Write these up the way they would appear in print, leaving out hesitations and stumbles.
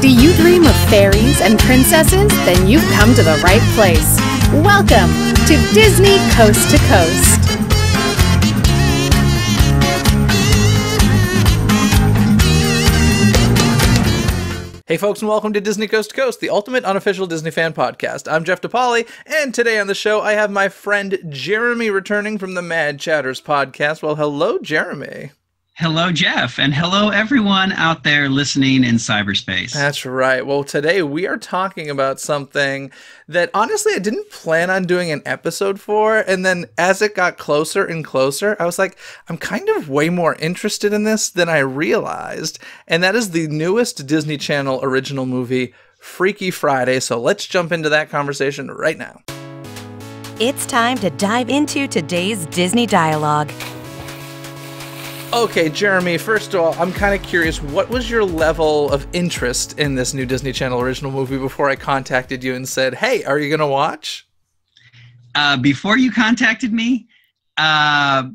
Do you dream of fairies and princesses? Then you've come to the right place. Welcome to Disney Coast to Coast. Hey folks, and welcome to Disney Coast to Coast, the ultimate unofficial Disney fan podcast. I'm Jeff DePaoli, and today on the show I have my friend Jeremy returning from the Mad Chatters podcast. Well, hello, Jeremy. Hello, Jeff, and hello, everyone out there listening in cyberspace. That's right. Well, today we are talking about something that, honestly, I didn't plan on doing an episode for, and then as it got closer and closer, I was like, I'm kind of way more interested in this than I realized, and that is the newest Disney Channel original movie, Freaky Friday, so let's jump into that conversation right now. It's time to dive into today's Disney dialogue. Okay, Jeremy, first of all, I'm kind of curious, what was your level of interest in this new Disney Channel original movie before I contacted you and said, hey, are you going to watch? Before you contacted me, I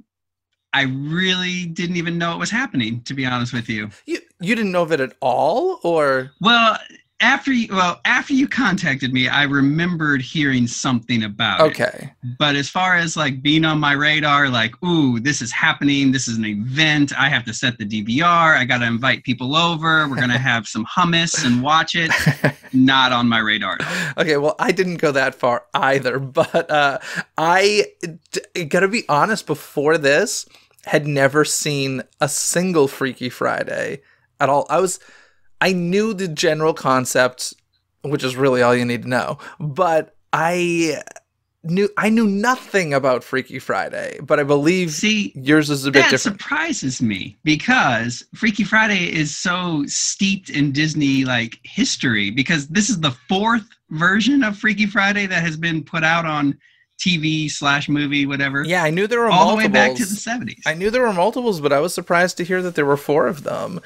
really didn't even know it was happening, to be honest with you. You didn't know of it at all, or? Well, after you contacted me, I remembered hearing something about it. Okay. But as far as like being on my radar, like, ooh, this is happening, this is an event, I have to set the DVR, I got to invite people over, we're going to have some hummus and watch it, not on my radar at all. Okay, well, I didn't go that far either, but I got to be honest, before this, had never seen a single Freaky Friday at all. I knew the general concept, which is really all you need to know, but I knew nothing about Freaky Friday, but I believe yours is a bit different. That surprises me because Freaky Friday is so steeped in Disney like history, because this is the fourth version of Freaky Friday that has been put out on TV/movie, whatever. Yeah, I knew there were all multiples. the way back to the 70s. I knew there were multiples, but I was surprised to hear that there were 4 of them.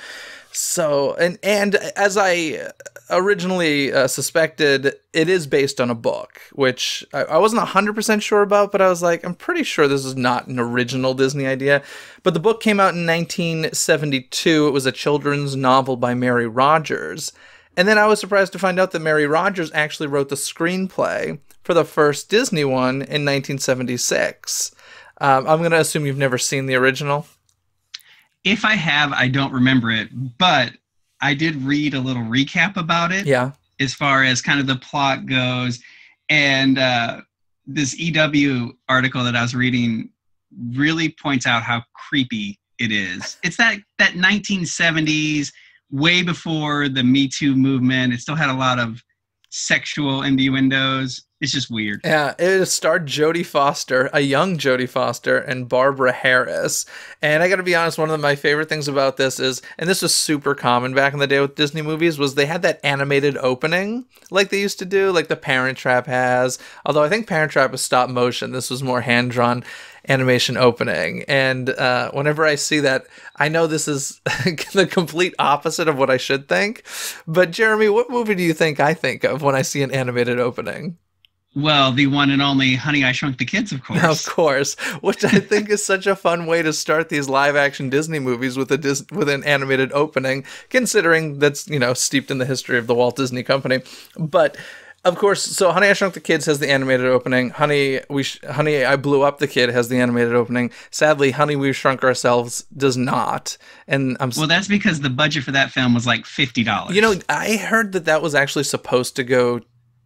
So, and as I originally suspected, it is based on a book, which I wasn't 100% sure about, but I was like, I'm pretty sure this is not an original Disney idea. But the book came out in 1972. It was a children's novel by Mary Rodgers. And then I was surprised to find out that Mary Rodgers actually wrote the screenplay for the first Disney one in 1976. I'm going to assume you've never seen the original. If I have, I don't remember it, but I did read a little recap about it. Yeah. As far as kind of the plot goes. And this EW article that I was reading really points out how creepy it is. It's that 1970s, way before the Me Too movement. It still had a lot of sexual innuendos. It's just weird. Yeah, it starred Jodie Foster, a young Jodie Foster, and Barbara Harris. And I got to be honest, one of my favorite things about this is, and this was super common back in the day with Disney movies, was they had that animated opening like they used to do, like the Parent Trap has. Although I think Parent Trap was stop motion. This was more hand-drawn animation opening. And whenever I see that, I know this is the complete opposite of what I should think. But Jeremy, what movie do you think I think of when I see an animated opening? Well, the one and only Honey, I Shrunk the Kids, of course. Of course, which I think is such a fun way to start these live-action Disney movies with an animated opening, considering that's, steeped in the history of the Walt Disney Company. But of course, so Honey, I Shrunk the Kids has the animated opening. Honey, I Blew Up the Kid has the animated opening. Sadly, Honey, We Shrunk Ourselves does not. And well, that's because the budget for that film was like $50. I heard that was actually supposed to go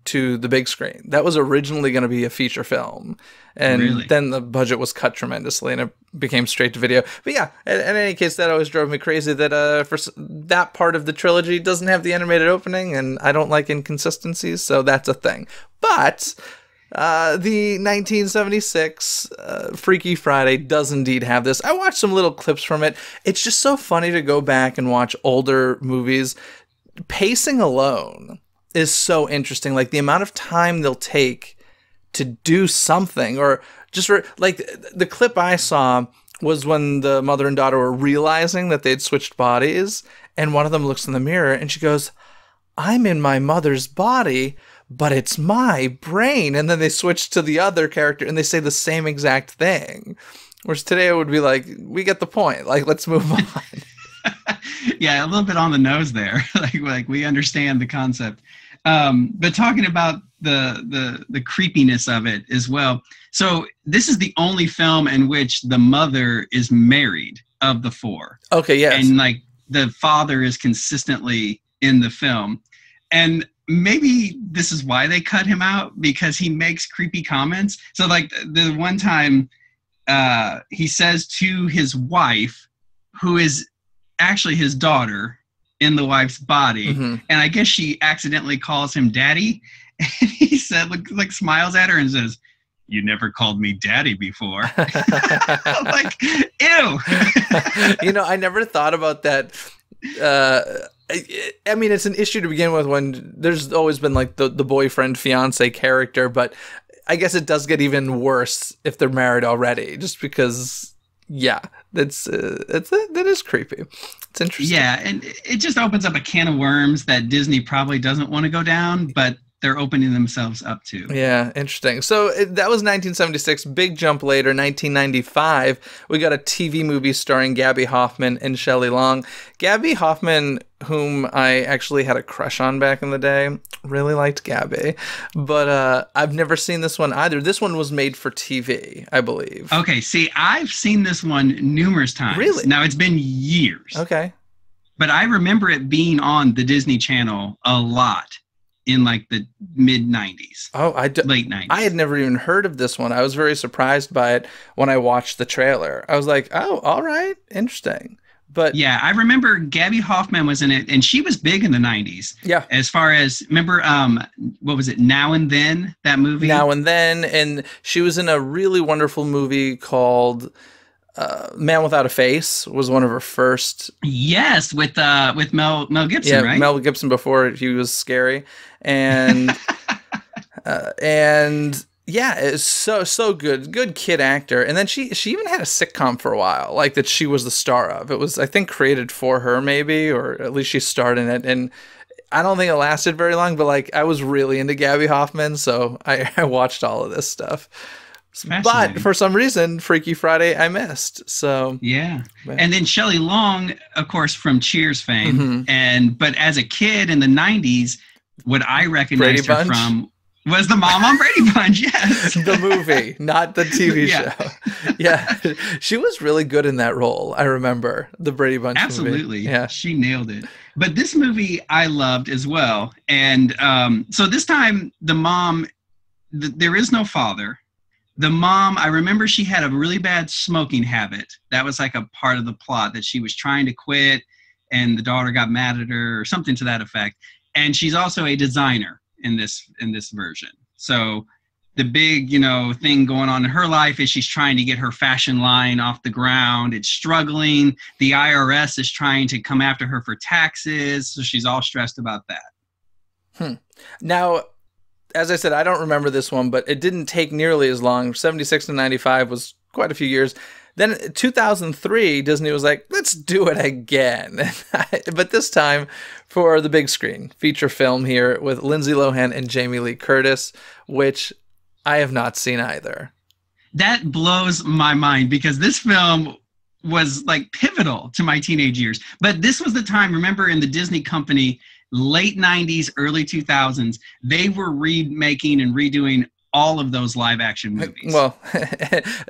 to the big screen. That was originally going to be a feature film, and then the budget was cut tremendously and it became straight to video. But yeah, in any case, that always drove me crazy that for that part of the trilogy doesn't have the animated opening, and I don't like inconsistencies, so that's a thing. But the 1976 Freaky Friday does indeed have this. I watched some little clips from it. It's just so funny to go back and watch older movies. Pacing alone is so interesting. Like the amount of time they'll take to do something, or just like the clip I saw was when the mother and daughter were realizing that they'd switched bodies, and one of them looks in the mirror and she goes, I'm in my mother's body, but it's my brain. And then they switch to the other character and they say the same exact thing. Whereas today it would be like, we get the point. Like, let's move on. Yeah, a little bit on the nose there. like we understand the concept. But talking about the creepiness of it as well. So this is the only film in which the mother is married of the four. Okay, yes. And like the father is consistently in the film. And maybe this is why they cut him out, because he makes creepy comments. So like the one time he says to his wife, who is actually his daughter in the wife's body, and I guess she accidentally calls him daddy, and he said, like smiles at her and says, "You never called me daddy before." Like, ew. I never thought about that. I mean, it's an issue to begin with when there's always been like the boyfriend fiance character, but I guess it does get even worse if they're married already, just because, yeah, that is creepy. It's interesting. Yeah, and it just opens up a can of worms that Disney probably doesn't want to go down, but they're opening themselves up to. Yeah, interesting. So that was 1976. Big jump later, 1995, we got a TV movie starring Gabby Hoffman and Shelley Long. Gabby Hoffman, whom I actually had a crush on back in the day. Really liked Gabby. But I've never seen this one either. This one was made for TV, I believe. Okay, see, I've seen this one numerous times. Really? Now, it's been years. Okay. But I remember it being on the Disney Channel a lot in like the mid 90s. Oh, late 90s. I had never even heard of this one. I was very surprised by it when I watched the trailer. I was like, oh, all right, interesting. But yeah, I remember Gabby Hoffman was in it, and she was big in the 90s. Yeah. As far as, remember, what was it, Now and Then, that movie? Now and Then, and she was in a really wonderful movie called Man Without a Face, was one of her first. Yes, with Mel Gibson, right? Mel Gibson before he was scary. And and yeah, it's so good kid actor. And then she even had a sitcom for a while, like that she was the star of. It was, I think, created for her maybe, or at least she starred in it. And I don't think it lasted very long, but like I was really into Gabby Hoffman, so I watched all of this stuff. But for some reason, Freaky Friday I missed. So yeah, and then Shelley Long, of course, from Cheers fame, but as a kid in the 90s, what I recognized her from was the mom on Brady Bunch. Yes, the movie, not the TV show. Yeah, she was really good in that role. I remember the Brady Bunch. Absolutely, movie. Yeah, she nailed it. But this movie I loved as well, and so this time the mom, there is no father. The mom, I remember she had a really bad smoking habit. That was like a part of the plot, that she was trying to quit and the daughter got mad at her or something to that effect. And she's also a designer in this version. So the big, thing going on in her life is she's trying to get her fashion line off the ground. It's struggling. The IRS is trying to come after her for taxes. So she's all stressed about that. Now, as I said, I don't remember this one, but it didn't take nearly as long. 76 to 95 was quite a few years. Then 2003, Disney was like, let's do it again. But this time for the big screen. Feature film here with Lindsay Lohan and Jamie Lee Curtis, which I have not seen either. That blows my mind, because this film was like pivotal to my teenage years. But this was the time, remember, in the Disney company, late 90s, early 2000s, they were remaking and redoing all of those live action movies. Well,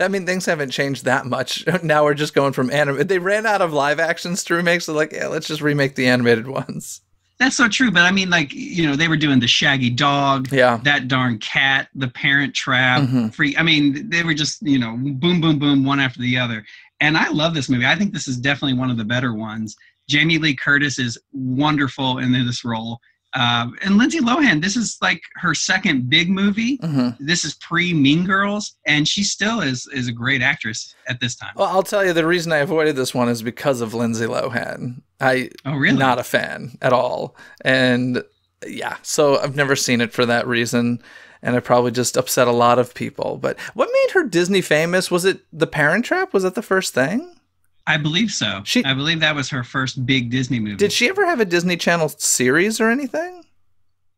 I mean, things haven't changed that much. Now we're just going from anime. They ran out of live actions to remake, so like, yeah, let's just remake the animated ones. That's so true. But I mean, like, they were doing the Shaggy Dog, yeah, That Darn Cat, The Parent Trap, I mean, they were just, boom, boom, boom, one after the other. And I love this movie. I think this is definitely one of the better ones. Jamie Lee Curtis is wonderful in this role. And Lindsay Lohan, this is like her second big movie. This is pre-Mean Girls, and she still is a great actress at this time. Well, I'll tell you, the reason I avoided this one is because of Lindsay Lohan. Really? Not a fan at all. And yeah, so I've never seen it for that reason, and I probably just upset a lot of people. But what made her Disney famous? Was it The Parent Trap? Was that the first thing? I believe so. I believe that was her first big Disney movie. Did she ever have a Disney Channel series or anything?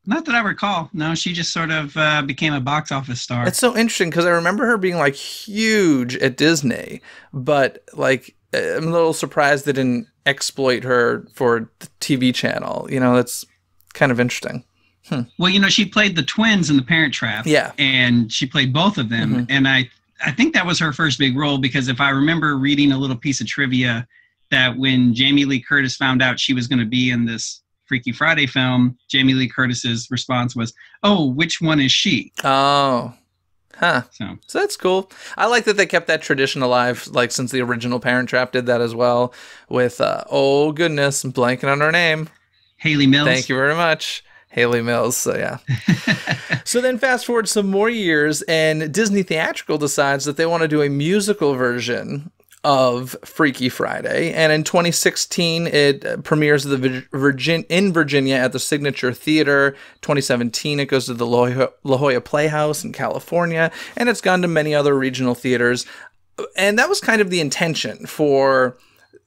Not that I recall. No, she just sort of became a box office star. It's so interesting because I remember her being like huge at Disney, but like I'm a little surprised they didn't exploit her for the TV channel. That's kind of interesting. Well, she played the twins in The Parent Trap. Yeah. And she played both of them. And I think that was her first big role, because if I remember reading a little piece of trivia, that when Jamie Lee Curtis found out she was going to be in this Freaky Friday film, Jamie Lee Curtis's response was, "Oh, which one is she?" Oh. Huh. So that's cool. I like that they kept that tradition alive, like since the original Parent Trap did that as well with, oh goodness, I'm blanking on her name. Hayley Mills. Thank you very much. Hayley Mills, so yeah. So then fast forward some more years, and Disney Theatrical decides that they want to do a musical version of Freaky Friday, and in 2016 it premieres in Virginia at the Signature Theater. 2017 it goes to the La Jolla Playhouse in California, and it's gone to many other regional theaters. And that was kind of the intention for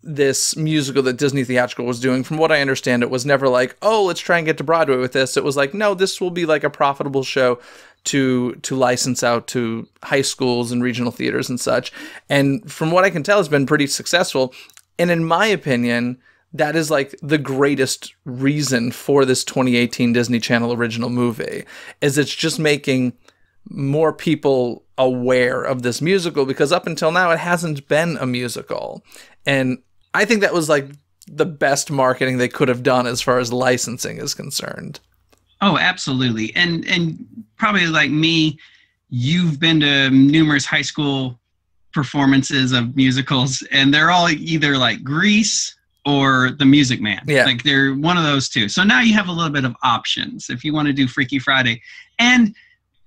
this musical that Disney Theatrical was doing. From what I understand, it was never like, oh, let's try and get to Broadway with this. It was like, no, this will be like a profitable show to license out to high schools and regional theaters and such. And from what I can tell, it's been pretty successful. And in my opinion, that is like the greatest reason for this 2018 Disney Channel original movie, is it's just making more people aware of this musical, because up until now it hasn't been a musical. And I think that was like the best marketing they could have done as far as licensing is concerned. Oh, absolutely. And probably like me, you've been to numerous high school performances of musicals, and they're all either like Grease or The Music Man. Yeah. Like they're one of those two. So now you have a little bit of options if you want to do Freaky Friday. And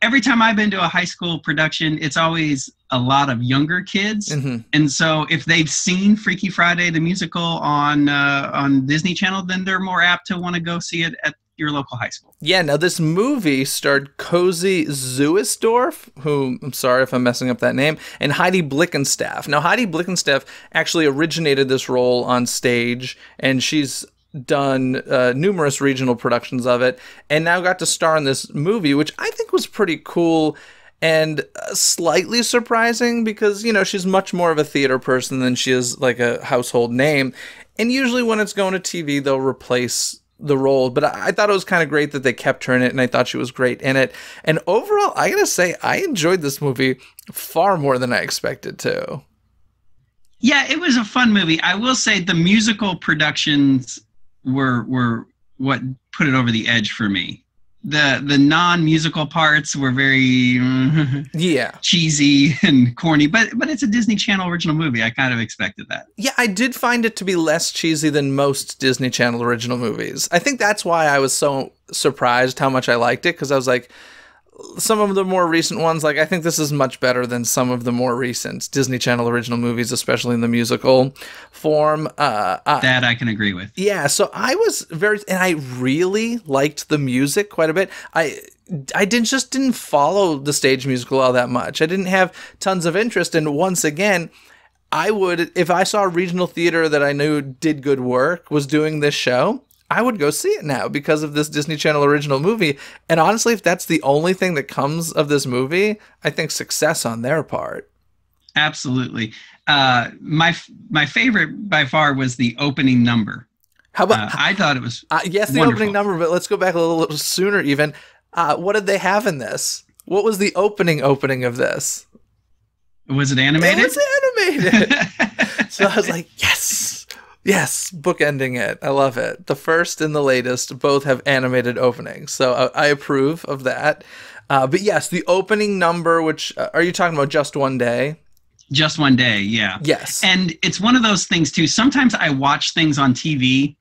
every time I've been to a high school production, it's always a lot of younger kids. And so if they've seen Freaky Friday, the musical on Disney Channel, then they're more apt to want to go see it at your local high school. Yeah, now this movie starred Cozy Zuisdorf, who, I'm sorry if I'm messing up that name, and Heidi Blickenstaff. Now, Heidi Blickenstaff actually originated this role on stage, and she's done numerous regional productions of it, and now got to star in this movie, which I think was pretty cool and slightly surprising, because, she's much more of a theater person than she is like a household name. And usually when it's going to TV, they'll replace the role, but I thought it was kind of great that they kept her in it, and I thought she was great in it. And overall, I gotta say, I enjoyed this movie far more than I expected to. Yeah, it was a fun movie. I will say the musical productions were what put it over the edge for me. The non-musical parts were very cheesy and corny, but it's a Disney Channel original movie. I kind of expected that. Yeah, I did find it to be less cheesy than most Disney Channel original movies. I think that's why I was so surprised how much I liked it, because I was like, some of the more recent ones, like, I think this is much better than some of the more recent Disney Channel original movies, especially in the musical form. That I can agree with. Yeah, so I was and I really liked the music quite a bit. I didn't follow the stage musical all that much. I didn't have tons of interest, and once again, I would, if I saw a regional theater that I knew did good work was doing this show, I would go see it now because of this Disney Channel original movie. And honestly, if that's the only thing that comes of this movie, I think success on their part. Absolutely. My favorite by far was the opening number. How about? I thought it was yes, the wonderful. Opening number, but let's go back a little sooner even. What did they have in this? What was the opening of this? Was it animated? It was animated. So I was like, yes, bookending it. I love it. The first and the latest both have animated openings, so I approve of that. But yes, the opening number, which are you talking about Just One Day? Just One Day, yeah. Yes. And it's one of those things, too. Sometimes I watch things on TV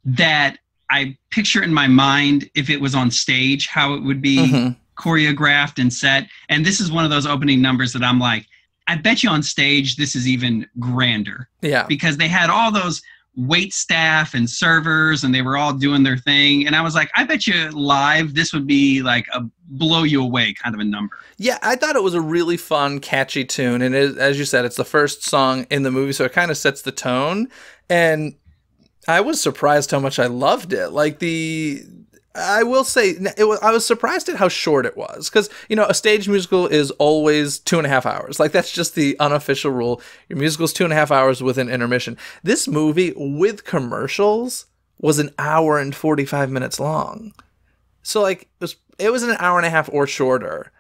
that I picture in my mind, if it was on stage, how it would be choreographed and set. And this is one of those opening numbers that I'm like, I bet you on stage this is even grander. Yeah. Because they had all those wait staff and servers, and they were all doing their thing. And I was like, I bet you live this would be like a blow you away kind of a number. Yeah, I thought it was a really fun, catchy tune. And as you said, it's the first song in the movie, so it kind of sets the tone. And I was surprised how much I loved it. Like I will say I was surprised at how short it was, because a stage musical is always 2.5 hours. Like, that's just the unofficial rule. Your musical's 2.5 hours with an intermission. This movie with commercials was an hour and 45 minutes long. So like it was an hour and a half or shorter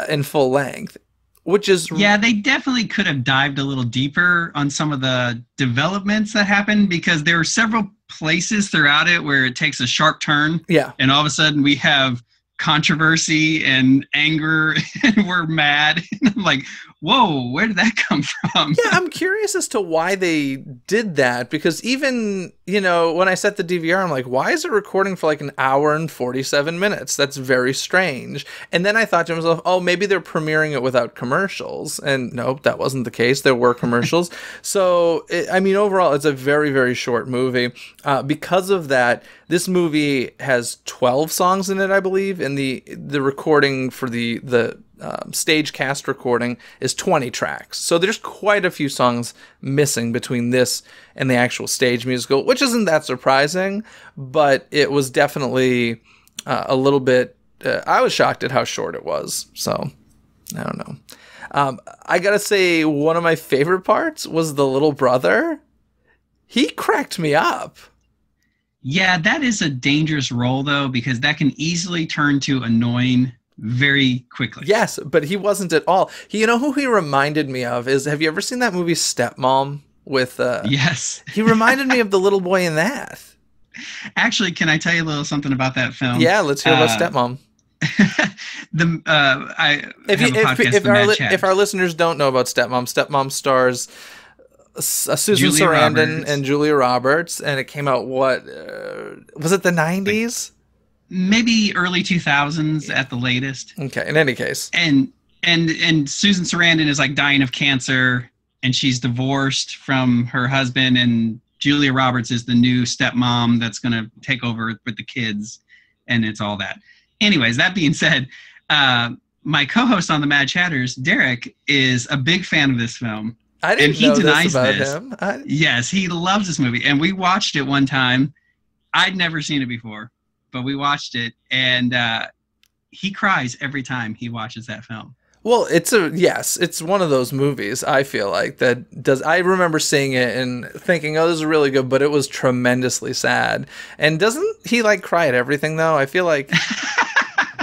in full length, which is they definitely could have dived a little deeper on some of the developments that happened, because there were several places throughout it where it takes a sharp turn. Yeah. And all of a sudden we have controversy and anger and we're mad. And I'm like, whoa, where did that come from? Yeah, I'm curious as to why they did that, because even, when I set the DVR, I'm like, why is it recording for like an hour and 47 minutes? That's very strange. And then I thought to myself, oh, maybe they're premiering it without commercials. And nope, that wasn't the case. There were commercials. So, overall, it's a very, very short movie. Because of that, this movie has 12 songs in it, I believe, and the recording for the stage cast recording is 20 tracks. So there's quite a few songs missing between this and the actual stage musical, which isn't that surprising, but it was definitely a little bit, I was shocked at how short it was. So I don't know. I gotta say, one of my favorite parts was the little brother. He cracked me up. Yeah, that is a dangerous role, though, because that can easily turn to annoying very quickly. Yes, but he wasn't at all. Who he reminded me of is, have you ever seen that movie Stepmom with Yes. He reminded me of the little boy in that. Actually, can I tell you a little something about that film? Yeah, let's hear about Stepmom. If our listeners don't know about Stepmom stars Susan Sarandon and Julia Roberts, and it came out, was it the 90s? Maybe early 2000s at the latest. Okay, in any case. And Susan Sarandon is like dying of cancer, and she's divorced from her husband, and Julia Roberts is the new stepmom that's going to take over with the kids, and it's all that. Anyways, that being said, my co-host on the Mad Chatters, Derek, is a big fan of this film. I didn't know this about him. Yes, he loves this movie. And we watched it one time. I'd never seen it before, but we watched it, and he cries every time he watches that film. Well, it's one of those movies, I feel like, that does. I remember seeing it and thinking, oh, this is really good, but it was tremendously sad. And doesn't he cry at everything, though? I feel like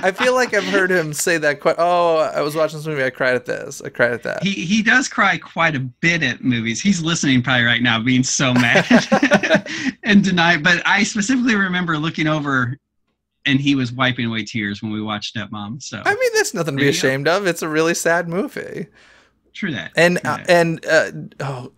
I've heard him say that quite. Oh, I was watching this movie, I cried at this, I cried at that. He does cry quite a bit at movies. He's listening probably right now, being so mad and denied. But I specifically remember looking over, and he was wiping away tears when we watched Stepmom. So that's nothing to be ashamed of. It's a really sad movie. True that. And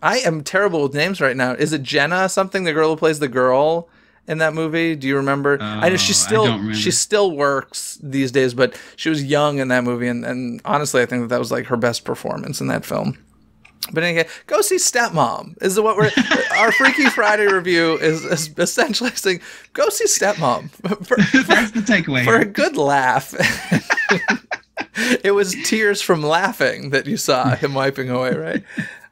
I am terrible with names right now. Is it Jenna something? The girl who plays the girl in that movie? Do you remember? I know she still works these days, but she was young in that movie, and honestly, I think that was her best performance in that film. But anyway, go see Stepmom. Is what our Freaky Friday review is essentially saying, go see Stepmom. That's the takeaway. For a good laugh. It was tears from laughing that you saw him wiping away, right?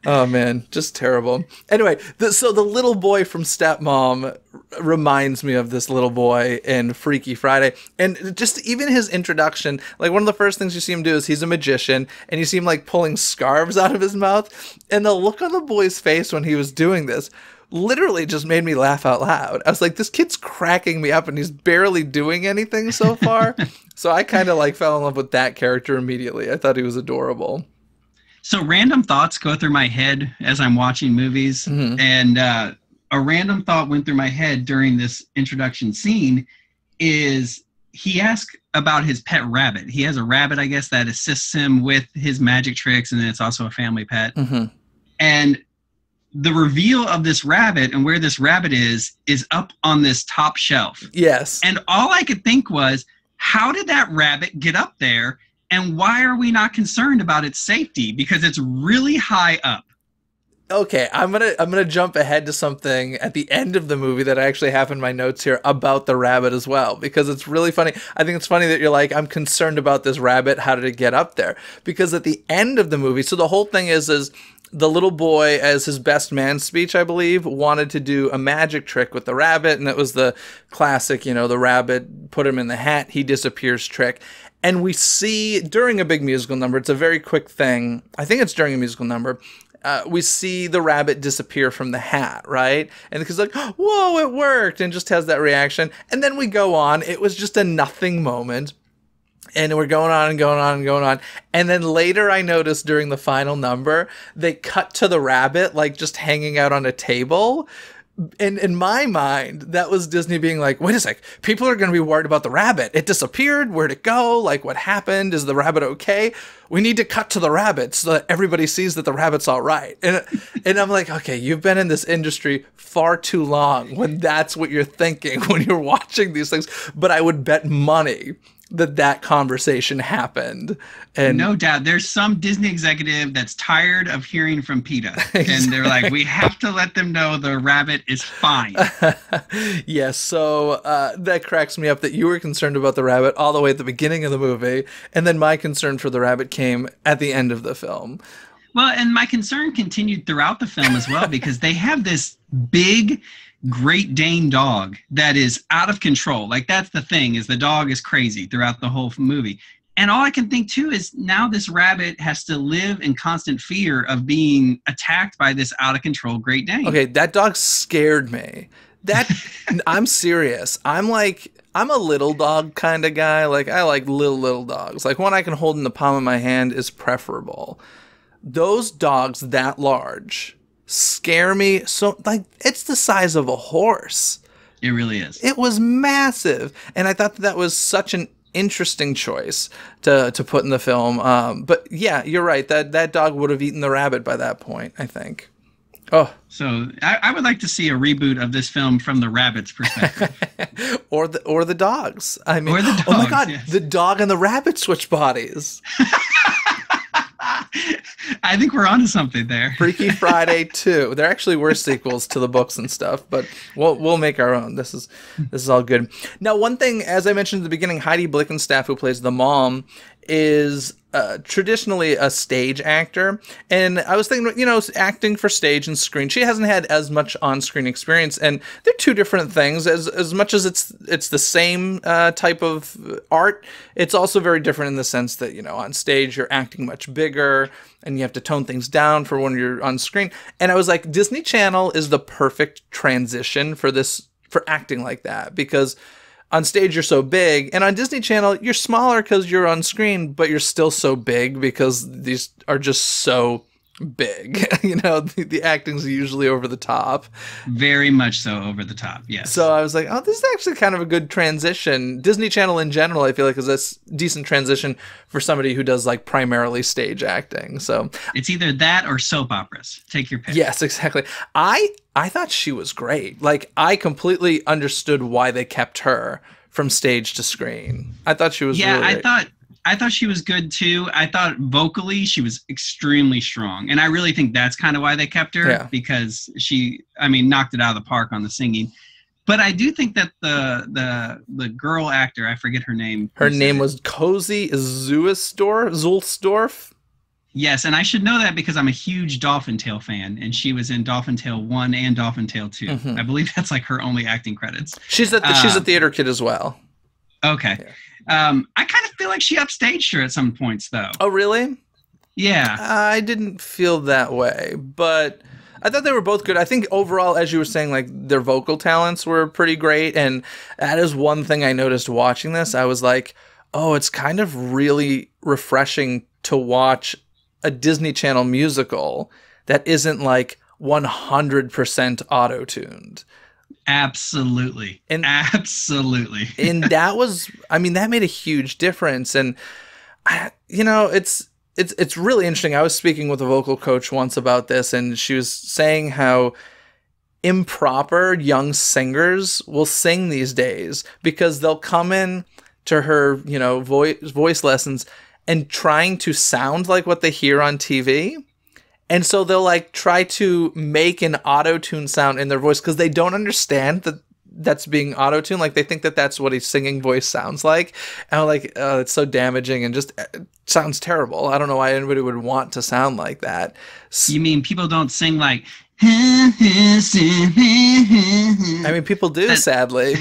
Oh man, just terrible. Anyway, so the little boy from Stepmom reminds me of this little boy in Freaky Friday. And just even his introduction, one of the first things you see him do is he's a magician, and you see him pulling scarves out of his mouth. And the look on the boy's face when he was doing this literally just made me laugh out loud. I was like, this kid's cracking me up, and he's barely doing anything so far. So I kind of fell in love with that character immediately. I thought he was adorable. So random thoughts go through my head as I'm watching movies. Mm-hmm. And a random thought went through my head during this introduction scene is he asked about his pet rabbit. He has a rabbit, I guess, that assists him with his magic tricks, and then it's also a family pet. Mm-hmm. And the reveal of this rabbit and where this rabbit is up on this top shelf. Yes. And all I could think was, how did that rabbit get up there? And why are we not concerned about its safety? Because it's really high up. Okay, I'm gonna jump ahead to something at the end of the movie that I actually have in my notes here about the rabbit as well, because it's really funny. I think it's funny that you're like, I'm concerned about this rabbit. How did it get up there? Because at the end of the movie, so the whole thing is the little boy, as his best man speech, I believe, wanted to do a magic trick with the rabbit, and it was the classic, you know, the rabbit, put him in the hat, he disappears trick. And we see during a big musical number, it's a very quick thing, I think it's during a musical number, we see the rabbit disappear from the hat, right? And the kid's like, whoa, it worked, and just has that reaction. And then we go on. It was just a nothing moment. And we're going on and going on and going on. And then later I noticed during the final number, they cut to the rabbit, like just hanging out on a table. And in my mind, that was Disney being like, wait a sec, people are going to be worried about the rabbit. It disappeared. Where'd it go? Like, what happened? Is the rabbit okay? We need to cut to the rabbit so that everybody sees that the rabbit's all right. And I'm like, okay, you've been in this industry far too long when that's what you're thinking when you're watching these things. But I would bet money that conversation happened. And no doubt there's some Disney executive that's tired of hearing from PETA. Exactly. And they're like, we have to let them know the rabbit is fine. Yes. So that cracks me up that you were concerned about the rabbit all the way at the beginning of the movie. And then my concern for the rabbit came at the end of the film. Well, and my concern continued throughout the film as well, because they have this big Great Dane dog that is out of control. Like, that's the thing, is the dog is crazy throughout the whole movie. And all I can think too is now this rabbit has to live in constant fear of being attacked by this out of control Great Dane. Okay, that dog scared me. I'm serious. I'm a little dog kind of guy. Like, I like little dogs. Like, one I can hold in the palm of my hand is preferable. Those dogs that large scare me. So, like, it's the size of a horse. It really is. It was massive. And I thought that was such an interesting choice to put in the film. But yeah, you're right. That dog would have eaten the rabbit by that point, I think. Oh, so I would like to see a reboot of this film from the rabbit's perspective, or the dogs. I mean, or the dogs, oh my God, yes. The dog and the rabbit switch bodies. I think we're onto something there. Freaky Friday 2. There actually were sequels to the books and stuff, but we'll make our own. This is all good. Now, one thing, as I mentioned at the beginning, Heidi Blinken, who plays the mom, is traditionally a stage actor. And I was thinking, you know, acting for stage and screen. She hasn't had as much on-screen experience, and they're two different things. As much as it's the same type of art, it's also very different in the sense that, you know, on stage you're acting much bigger and you have to tone things down for when you're on screen. And I was like, Disney Channel is the perfect transition for acting like that, because on stage you're so big, and on Disney Channel you're smaller because you're on screen, but you're still so big because these are just so big. You know, the acting's usually over the top. Very much so over the top, yes. So I was like, oh, this is actually kind of a good transition. Disney Channel in general, I feel like, is a decent transition for somebody who does like primarily stage acting. So it's either that or soap operas. Take your pick. Yes, exactly. I thought she was great. Like, I completely understood why they kept her from stage to screen. I thought she was really great. I thought she was good too. I thought vocally she was extremely strong. And I really think that's kind of why they kept her, because she, knocked it out of the park on the singing. But I do think that the girl actor, I forget her name. Her name was Cozy Zulsdorf. Yes, and I should know that because I'm a huge Dolphin Tale fan, and she was in Dolphin Tale 1 and Dolphin Tale 2. Mm-hmm. I believe that's like her only acting credits. She's a theater kid as well. Okay. Yeah. I kind of feel like she upstaged her at some points, though. Oh, really? Yeah. I didn't feel that way, but I thought they were both good. I think overall, as you were saying, like, their vocal talents were pretty great, and that is one thing I noticed watching this. I was like, oh, it's kind of really refreshing to watch a Disney Channel musical that isn't like 100% auto-tuned. Absolutely. Absolutely. And that was, that made a huge difference. And, it's really interesting. I was speaking with a vocal coach once about this, and she was saying how improper young singers will sing these days because they'll come in to her, voice lessons and trying to sound like what they hear on TV. And so they'll like try to make an auto-tune sound in their voice because they don't understand that that's being auto-tuned. Like, they think that that's what his singing voice sounds like. And I'm like, oh, it's so damaging and just sounds terrible. I don't know why anybody would want to sound like that. You mean people don't sing like... I mean, people do, sadly.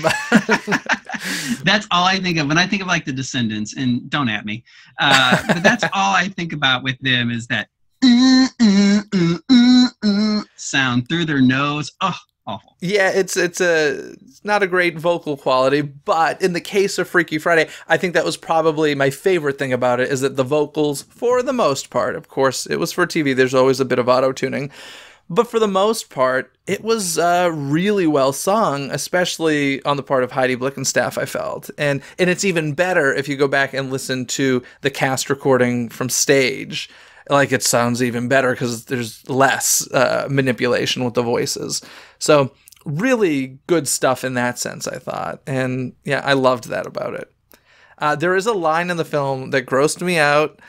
That's all I think of when I think of like the Descendants, and don't at me. But that's all I think about with them is that sound through their nose. Oh, awful. Yeah, it's not a great vocal quality, but in the case of Freaky Friday, I think that was probably my favorite thing about it, is that the vocals, for the most part, of course, it was for TV, there's always a bit of auto-tuning, but for the most part, it was really well sung, especially on the part of Heidi Blickenstaff, I felt. And it's even better if you go back and listen to the cast recording from stage. Like, it sounds even better because there's less manipulation with the voices. So really good stuff in that sense, I thought. And yeah, I loved that about it. There is a line in the film that grossed me out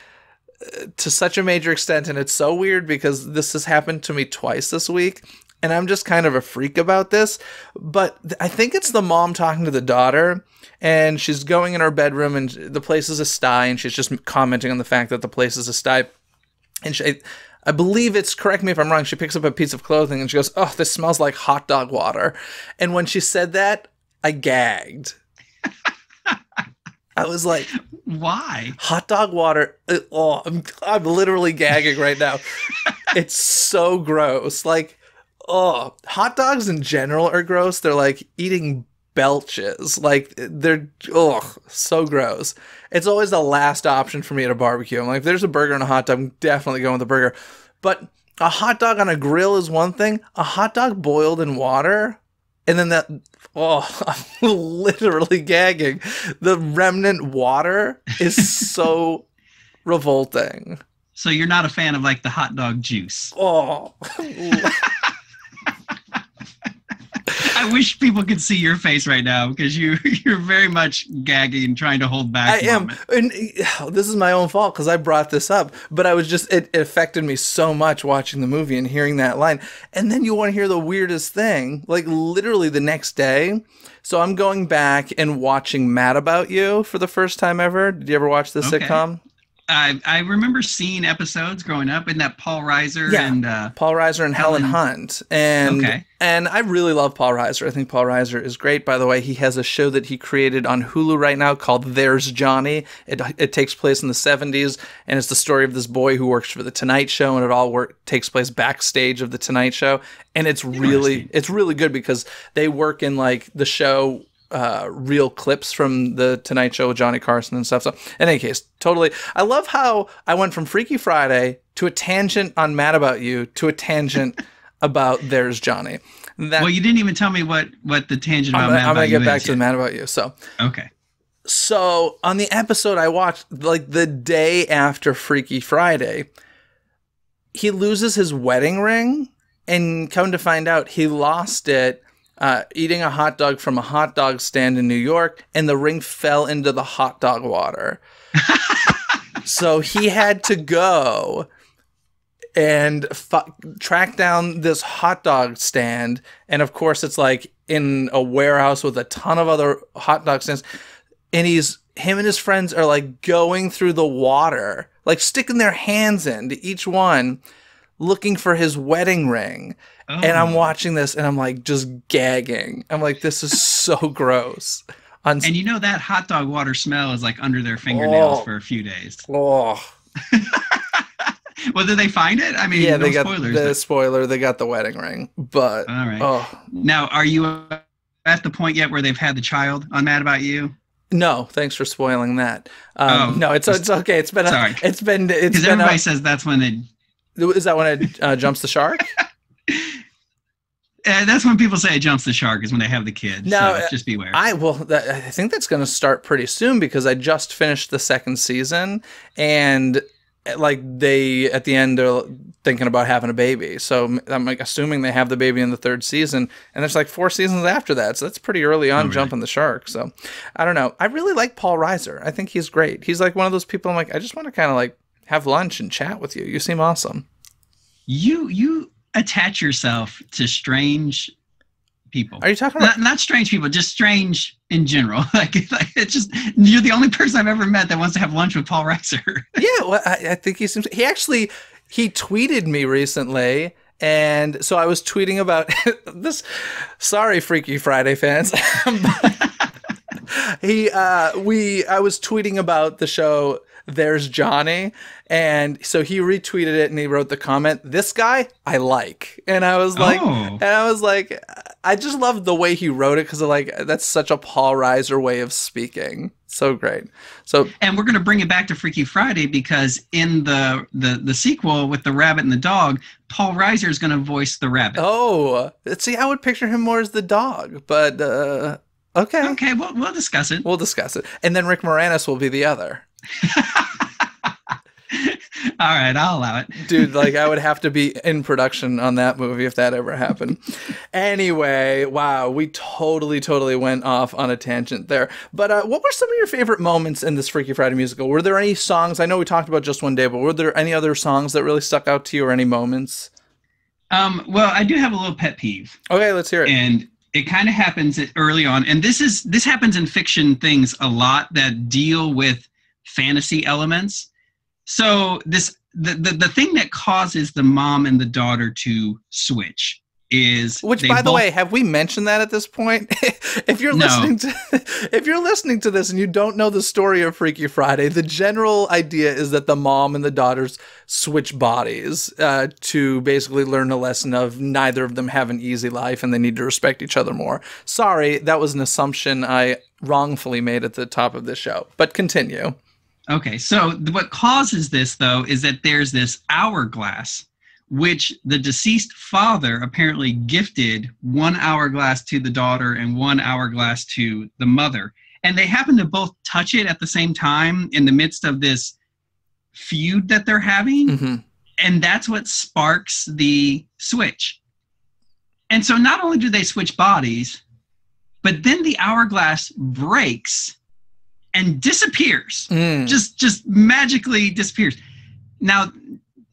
to such a major extent, and it's so weird because this has happened to me twice this week, and I'm just kind of a freak about this, but I think it's the mom talking to the daughter, and she's going in her bedroom, and the place is a sty, and she's just commenting on the fact that the place is a sty, and I believe it's, correct me if I'm wrong, she picks up a piece of clothing, and she goes, oh, this smells like hot dog water, and when she said that, I gagged. I was like, why? Hot dog water. Oh, I'm literally gagging right now. It's so gross. Like, oh, hot dogs in general are gross. They're like eating belches. Like, they're, oh, so gross. It's always the last option for me at a barbecue. I'm like, if there's a burger and a hot dog, I'm definitely going with the burger. But a hot dog on a grill is one thing. A hot dog boiled in water, and then that, oh, I'm literally gagging. The remnant water is so revolting. So you're not a fan of like the hot dog juice? Oh. I wish people could see your face right now because you're very much gagging, trying to hold back. I am. And this is my own fault because I brought this up, but I was just, it affected me so much watching the movie and hearing that line. And then you want to hear the weirdest thing, like literally the next day. So I'm going back and watching Mad About You for the first time ever. Did you ever watch this sitcom? I remember seeing episodes growing up, in that Paul Reiser and Paul Reiser and Helen Hunt. And I really love Paul Reiser. I think Paul Reiser is great. By the way, he has a show that he created on Hulu right now called There's Johnny. It takes place in the 70s, and it's the story of this boy who works for the Tonight Show, and it all takes place backstage of the Tonight Show. And it's really good because they work in like the show, real clips from the Tonight Show with Johnny Carson and stuff. So in any case, totally. I love how I went from Freaky Friday to a tangent on Mad About You to a tangent about There's Johnny. Well, you didn't even tell me what the tangent about Mad About You is. I'm going to get back to the Mad About You. So, okay. So on the episode I watched, like the day after Freaky Friday, he loses his wedding ring, and come to find out he lost it eating a hot dog from a hot dog stand in New York, and the ring fell into the hot dog water. So he had to go and track down this hot dog stand. And of course, it's like in a warehouse with a ton of other hot dog stands. And him and his friends are like going through the water, like sticking their hands into each one, looking for his wedding ring. Oh. And I'm watching this and I'm like just gagging. I'm like, this is so gross. And you know that hot dog water smell is like under their fingernails for a few days. Oh. Well, did they find it? I mean, yeah, no they got spoilers, the spoiler. They got the wedding ring. But all right. Now, are you at the point yet where they've had the child on Mad About You? No, thanks for spoiling that. No, it's okay. It's been sorry. It's been because everybody says that's when they. Is that when it jumps the shark? That's when people say it jumps the shark, is when they have the kids. No, so just beware. I think that's going to start pretty soon because I just finished the second season, and like they at the end are thinking about having a baby. So I'm like assuming they have the baby in the third season, and there's like 4 seasons after that. So that's pretty early on jumping the shark. So I don't know. I really like Paul Reiser. I think he's great. He's like one of those people I'm like, I just want to kind of like have lunch and chat with you. You seem awesome. You attach yourself to strange people. Are you talking about not strange people, just strange in general? like it's just, you're the only person I've ever met that wants to have lunch with Paul Reiser. Yeah, well, I think he tweeted me recently, and so I was tweeting about this. Sorry, Freaky Friday fans. I was tweeting about the show There's Johnny, and so he retweeted it and he wrote the comment, "This guy I like," and I was like, I just loved the way he wrote it, because like that's such a Paul Reiser way of speaking. So great. So, and we're going to bring it back to Freaky Friday, because in the sequel with the rabbit and the dog, Paul Reiser is going to voice the rabbit. Oh, see, I would picture him more as the dog, but okay. Okay, we'll discuss it. We'll discuss it, and then Rick Moranis will be the other. All right, I'll allow it. Dude, like I would have to be in production on that movie if that ever happened. Anyway, wow, we totally went off on a tangent there. But what were some of your favorite moments in this Freaky Friday musical? Were there any songs? I know we talked about Just One Day, but were there any other songs that really stuck out to you, or any moments? Well, I do have a little pet peeve. Okay, let's hear it. And it kind of happens early on. And this happens in fiction things a lot that deal with fantasy elements. So the thing that causes the mom and the daughter to switch is, which, by the way, have we mentioned that at this point? If you're listening to this and you don't know the story of Freaky Friday, the general idea is that the mom and the daughters switch bodies to basically learn a lesson of neither of them have an easy life and they need to respect each other more. Sorry, that was an assumption I wrongfully made at the top of this show, but continue. Okay, so what causes this, though, is that there's this hourglass, which the deceased father apparently gifted 1 hourglass to the daughter and 1 hourglass to the mother. And they happen to both touch it at the same time in the midst of this feud that they're having. Mm-hmm. And that's what sparks the switch. And so not only do they switch bodies, but then the hourglass breaks and disappears. Just magically disappears. Now,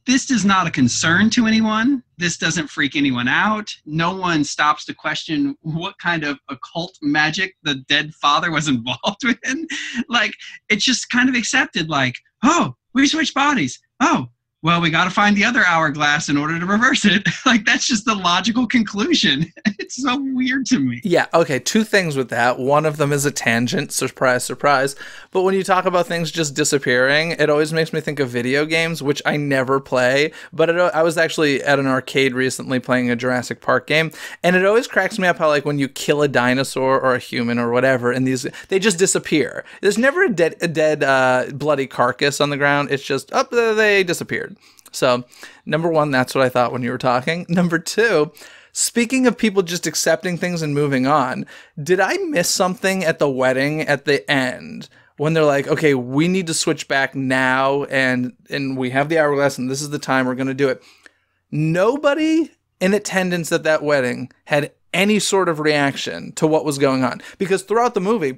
this is not a concern to anyone. This doesn't freak anyone out. No one stops to question what kind of occult magic the dead father was involved in. Like, it's just kind of accepted, like, oh, we switched bodies. Oh, well, we got to find the other hourglass in order to reverse it. Like, that's just the logical conclusion. It's so weird to me. Yeah, okay, two things with that. One of them is a tangent, surprise, surprise. But when you talk about things just disappearing, it always makes me think of video games, which I never play. But I was actually at an arcade recently playing a Jurassic Park game, and it always cracks me up how, like, when you kill a dinosaur or a human or whatever, and they just disappear. There's never a dead bloody carcass on the ground. It's just, they disappeared. So, number one, that's what I thought when you were talking. Number two, speaking of people just accepting things and moving on, did I miss something at the wedding at the end when they're like, okay, we need to switch back now and we have the hourglass and this is the time we're going to do it? Nobody in attendance at that wedding had any sort of reaction to what was going on, because throughout the movie,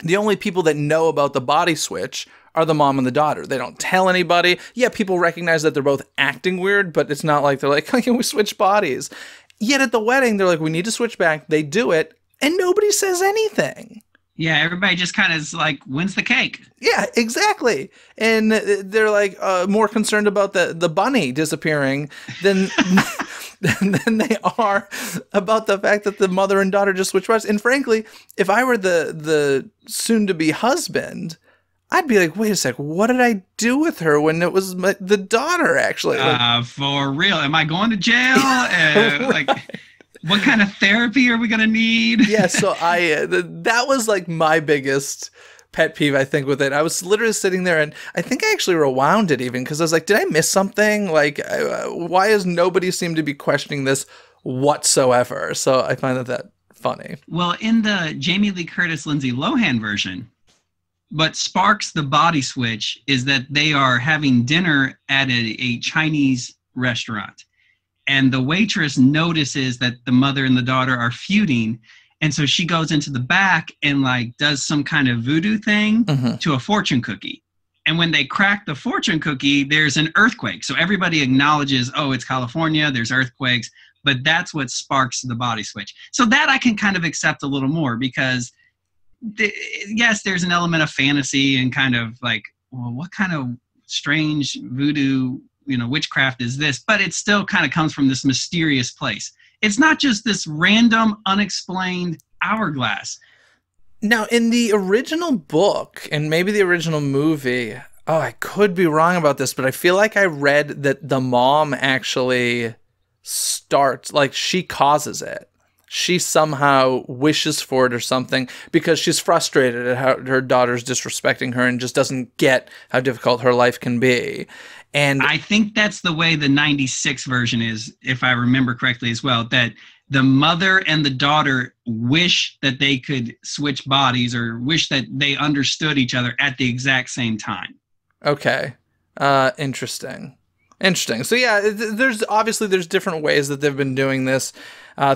the only people that know about the body switch are the mom and the daughter. They don't tell anybody. Yeah, people recognize that they're both acting weird, but it's not like they're like, can we switch bodies? Yet at the wedding, they're like, we need to switch back. They do it, and nobody says anything. Yeah, everybody just kind of is like, when's the cake? Yeah, exactly. And they're like more concerned about the bunny disappearing than than they are about the fact that the mother and daughter just switched bodies. And frankly, if I were the soon-to-be husband, I'd be like, wait a sec, what did I do with her when it was the daughter, actually? Like, for real, am I going to jail? Right. Like, what kind of therapy are we going to need? Yeah, so that was like my biggest pet peeve, I think, with it. I was literally sitting there, and I think I actually rewound it even, because I was like, did I miss something? Like, why has nobody seemed to be questioning this whatsoever? So I find that funny. Well, in the Jamie Lee Curtis, Lindsay Lohan version, what sparks the body switch is that they are having dinner at a Chinese restaurant. And the waitress notices that the mother and the daughter are feuding. And so she goes into the back and like does some kind of voodoo thing to a fortune cookie. And when they crack the fortune cookie, there's an earthquake. So everybody acknowledges, oh, it's California, there's earthquakes. but that's what sparks the body switch. So that I can kind of accept a little more, because yes, there's an element of fantasy and kind of like, well, what kind of strange voodoo, witchcraft is this? But it still kind of comes from this mysterious place. It's not just this random, unexplained hourglass. Now, in the original book, and maybe the original movie, I could be wrong about this, but I feel like I read that the mom actually starts, like, she causes it. She somehow wishes for it or something because she's frustrated at how her daughter's disrespecting her and just doesn't get how difficult her life can be. And I think that's the way the 96 version is, if I remember correctly as well, that the mother and the daughter wish that they could switch bodies, or wish that they understood each other at the exact same time. Okay. Interesting. So yeah, there's different ways that they've been doing this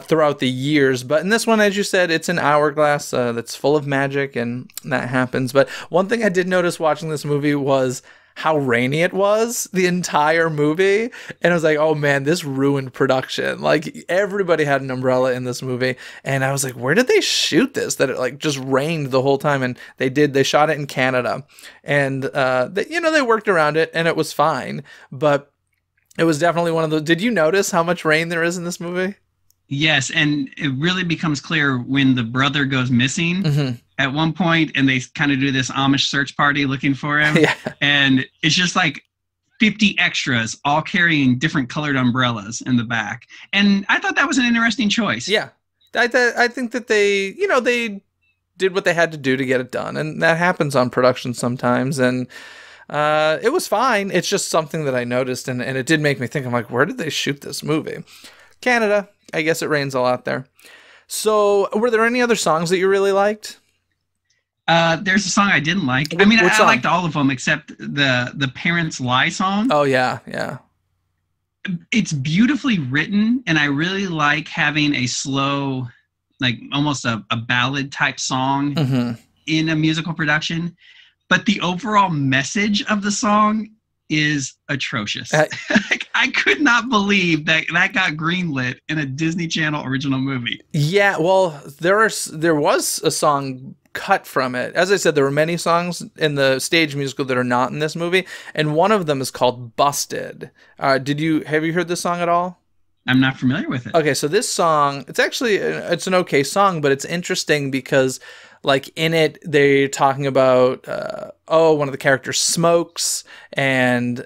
throughout the years. But in this one, as you said, it's an hourglass that's full of magic, and that happens. But one thing I did notice watching this movie was how rainy it was the entire movie. And I was like, oh man, this ruined production. Like, everybody had an umbrella in this movie. And I was like, where did they shoot this? That it like just rained the whole time. And they shot it in Canada. And, they worked around it and it was fine. But it was definitely one of those. Did you notice how much rain there is in this movie? Yes, and it really becomes clear when the brother goes missing at one point, and they kind of do this Amish search party looking for him. Yeah. And it's just like 50 extras all carrying different colored umbrellas in the back. And I thought that was an interesting choice. Yeah. I think that they did what they had to do to get it done. And that happens on production sometimes. And it was fine. It's just something that I noticed, and it did make me think, I'm like, where did they shoot this movie? Canada. I guess it rains a lot there. So were there any other songs that you really liked? There's a song I didn't like. I mean, I liked all of them except the Parents Lie song. Oh, yeah, yeah. It's beautifully written, and I really like having a slow, like almost a ballad type song in a musical production. But the overall message of the song is atrocious. I could not believe that got greenlit in a Disney Channel original movie. Yeah, well, there was a song cut from it. As I said, there were many songs in the stage musical that are not in this movie, and one of them is called Busted. Have you heard this song at all? I'm not familiar with it. Okay, so this song, it's an okay song, but it's interesting because, like, in it, they're talking about, one of the characters smokes, and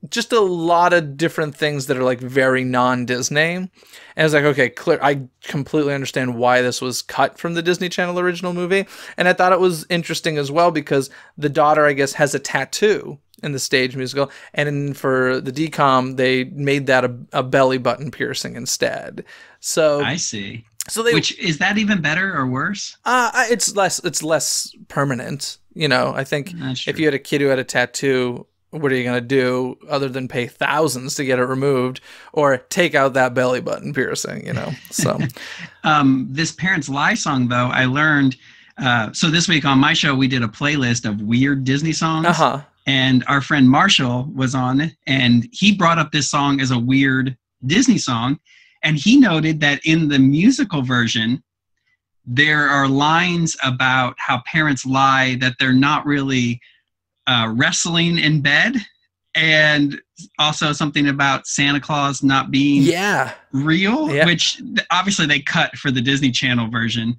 just a lot of different things that are, like, very non-Disney. And it's like, okay, clear. I completely understand why this was cut from the Disney Channel original movie. And I thought it was interesting as well because the daughter, I guess, has a tattoo in the stage musical, and for the DCOM, they made that a belly button piercing instead. So I see. So which is that even better or worse? It's less permanent. I think if you had a kid who had a tattoo, what are you going to do other than pay thousands to get it removed or take out that belly button piercing, So this Parents Lie song, though, I learned, so this week on my show, we did a playlist of weird Disney songs. And our friend Marshall was on, and he brought up this song as a weird Disney song. And he noted that in the musical version, there are lines about how parents lie, that they're not really wrestling in bed. And also something about Santa Claus not being real, which obviously they cut for the Disney Channel version,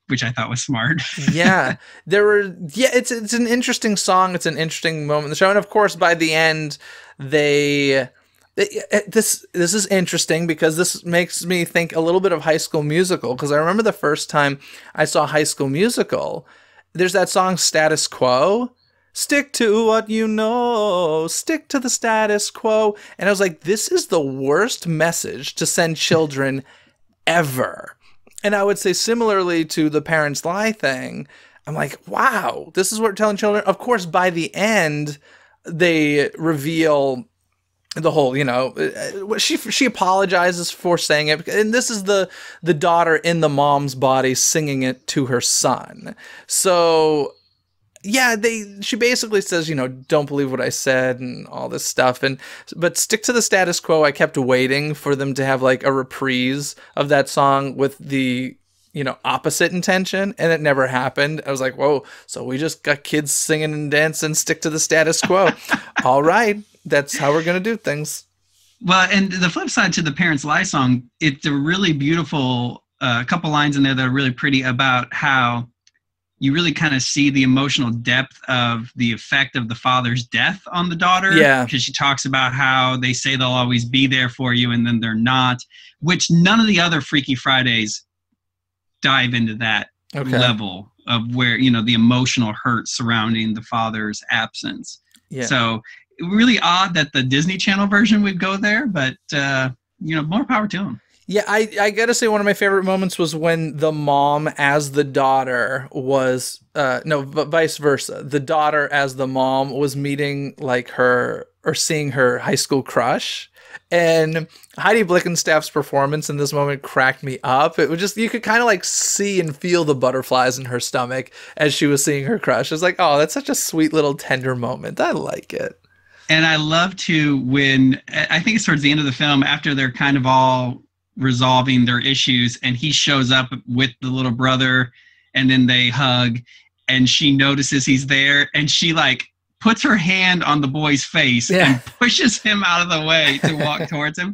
which I thought was smart. It's an interesting song. It's an interesting moment in the show. And of course, by the end, this is interesting because this makes me think a little bit of High School Musical, because I remember the first time I saw High School Musical, there's that song Status Quo. Stick to what you know, stick to the status quo. And I was like, this is the worst message to send children ever. And I would say similarly to the Parents Lie thing, I'm like, wow, this is what we're telling children. Of course, by the end, they reveal the whole, she apologizes for saying it. And this is the daughter in the mom's body singing it to her son. So Yeah, she basically says, don't believe what I said and all this stuff, but stick to the status quo. I kept waiting for them to have like a reprise of that song with the opposite intention, and it never happened. I was like, whoa, so we just got kids singing and dancing, stick to the status quo. All right, that's how we're gonna do things. Well, and the flip side to the Parents Lie song, it's a really beautiful couple lines in there that are really pretty about how you really kind of see the emotional depth of the effect of the father's death on the daughter. Yeah. Because she talks about how they say they'll always be there for you and then they're not, which none of the other Freaky Fridays dive into that level of where, the emotional hurt surrounding the father's absence. Yeah. So really odd that the Disney Channel version would go there, but, more power to them. Yeah, I gotta say one of my favorite moments was when the mom as the daughter was, but vice versa. The daughter as the mom was meeting like her or seeing her high school crush. And Heidi Blickenstaff's performance in this moment cracked me up. It was just, you could kind of like see and feel the butterflies in her stomach as she was seeing her crush. It was like, oh, that's such a sweet little tender moment. I like it. And I love to when, I think it's towards the end of the film, after they're kind of all resolving their issues and he shows up with the little brother and then they hug and she notices he's there and she like puts her hand on the boy's face and pushes him out of the way to walk towards him.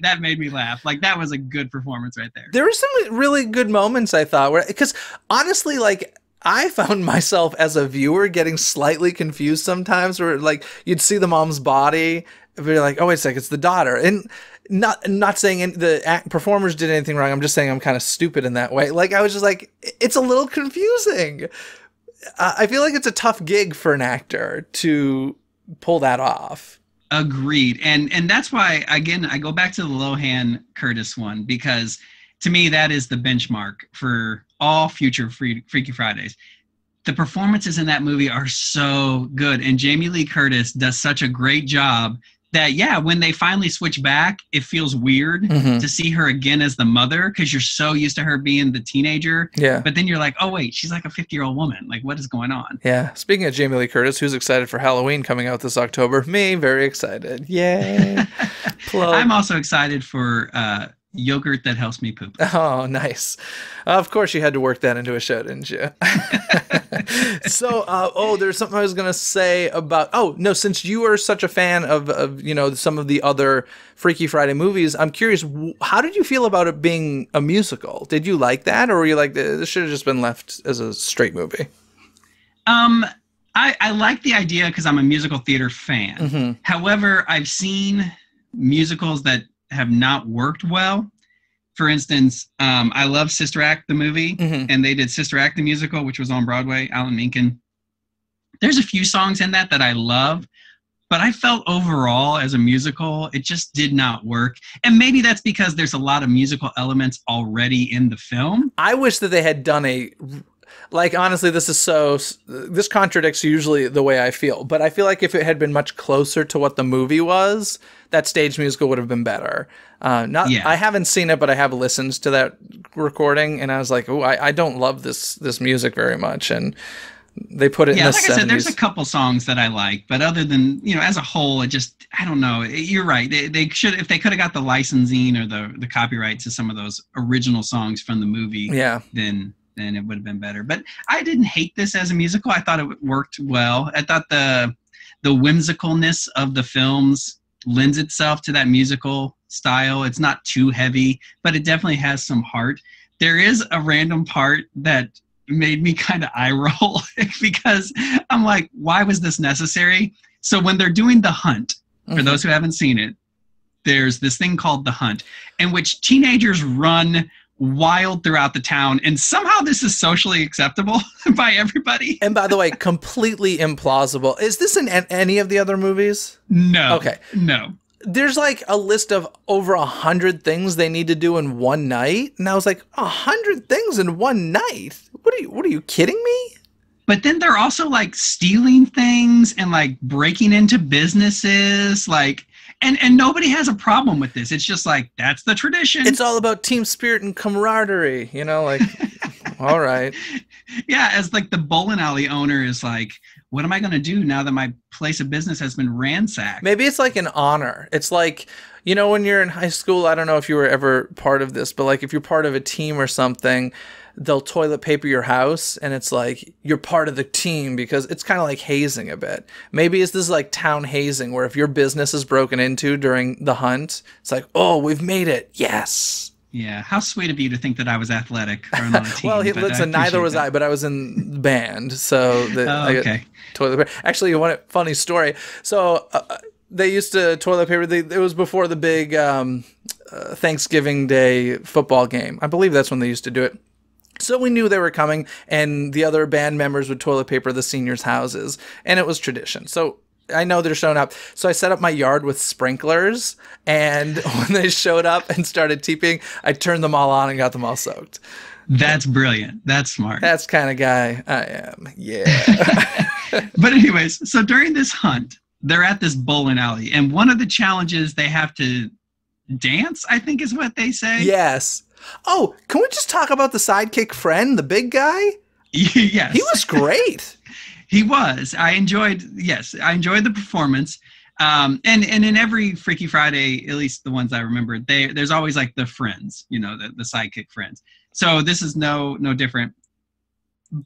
That made me laugh. Like that was a good performance right there. There were some really good moments I thought because honestly, like I found myself as a viewer getting slightly confused sometimes where like you'd see the mom's body but you're like, oh wait a second, it's the daughter. And not saying the performers did anything wrong. I'm just saying I'm kind of stupid in that way. Like I was just like, it's a little confusing. I feel like it's a tough gig for an actor to pull that off. Agreed. And that's why, again, I go back to the Lohan Curtis one, because to me, that is the benchmark for all future Freaky Fridays. The performances in that movie are so good. And Jamie Lee Curtis does such a great job that, yeah, when they finally switch back, it feels weird to see her again as the mother because you're so used to her being the teenager. Yeah. But then you're like, oh, wait, she's like a 50-year-old woman. Like, what is going on? Yeah. Speaking of Jamie Lee Curtis, who's excited for Halloween coming out this October? Me, very excited. Yay. I'm also excited for yogurt that helps me poop. Oh, nice. Of course, you had to work that into a show, didn't you? So, there's something I was going to say about, since you are such a fan of some of the other Freaky Friday movies, I'm curious, how did you feel about it being a musical? Did you like that, or were you like, this should have just been left as a straight movie? I like the idea because I'm a musical theater fan. However, I've seen musicals that have not worked well. For instance, I love Sister Act, the movie, and they did Sister Act, the musical, which was on Broadway, Alan Menken. There's a few songs in that I love, but I felt overall as a musical, it just did not work. And maybe that's because there's a lot of musical elements already in the film. I wish that they had done honestly, this contradicts usually the way I feel, but I feel like if it had been much closer to what the movie was, that stage musical would have been better. I haven't seen it, but I have listened to that recording, and I was like, oh, I don't love this music very much, and they put it in the 70s. I said, there's a couple songs that I like, but other than, as a whole, it just, I don't know. You're right. They should, if they could have got the licensing or the copyright to some of those original songs from the movie, then it would have been better. But I didn't hate this as a musical. I thought it worked well. I thought the whimsicalness of the films lends itself to that musical style. It's not too heavy, but it definitely has some heart. There is a random part that made me kind of eye roll because I'm like, why was this necessary? So when they're doing the hunt, for those who haven't seen it, there's this thing called the hunt in which teenagers run wild throughout the town, and somehow this is socially acceptable by everybody. And by the way, completely implausible. Is this in any of the other movies? No. Okay. No. There's like a list of over 100 things they need to do in one night, and I was like, 100 things in one night? What are you kidding me? But then they're also like stealing things and like breaking into businesses, like. And nobody has a problem with this. It's just like, that's the tradition. It's all about team spirit and camaraderie, like, all right. Yeah, as like the bowling alley owner is like, what am I going to do now that my place of business has been ransacked? Maybe it's like an honor. It's like, you know, when you're in high school, I don't know if you were ever part of this, but like if you're part of a team or something, they'll toilet paper your house and it's like you're part of the team because it's kind of like hazing a bit. Maybe it's this like town hazing where if your business is broken into during the hunt, it's like, oh, we've made it. Yes. Yeah, how sweet of you to think that I was athletic or on a team. Well, listen, neither was I, but I was in the band, so I got toilet paper. Actually, one funny story. So they used to toilet paper. It was before the big Thanksgiving Day football game. I believe that's when they used to do it. So we knew they were coming, and the other band members would toilet paper the seniors' houses, and it was tradition. So I know they're showing up. So I set up my yard with sprinklers, and when they showed up and started teeping, I turned them all on and got them all soaked. That's brilliant. That's smart. That's the kind of guy I am. Yeah. But anyways, so during this hunt, they're at this bowling alley, and one of the challenges they have to dance, I think is what they say. Yes. Oh, can we just talk about the sidekick friend, the big guy? Yes. He was great. He was. I enjoyed the performance. And in every Freaky Friday, at least the ones I remember, there's always like the friends, you know, the sidekick friends. So this is no different.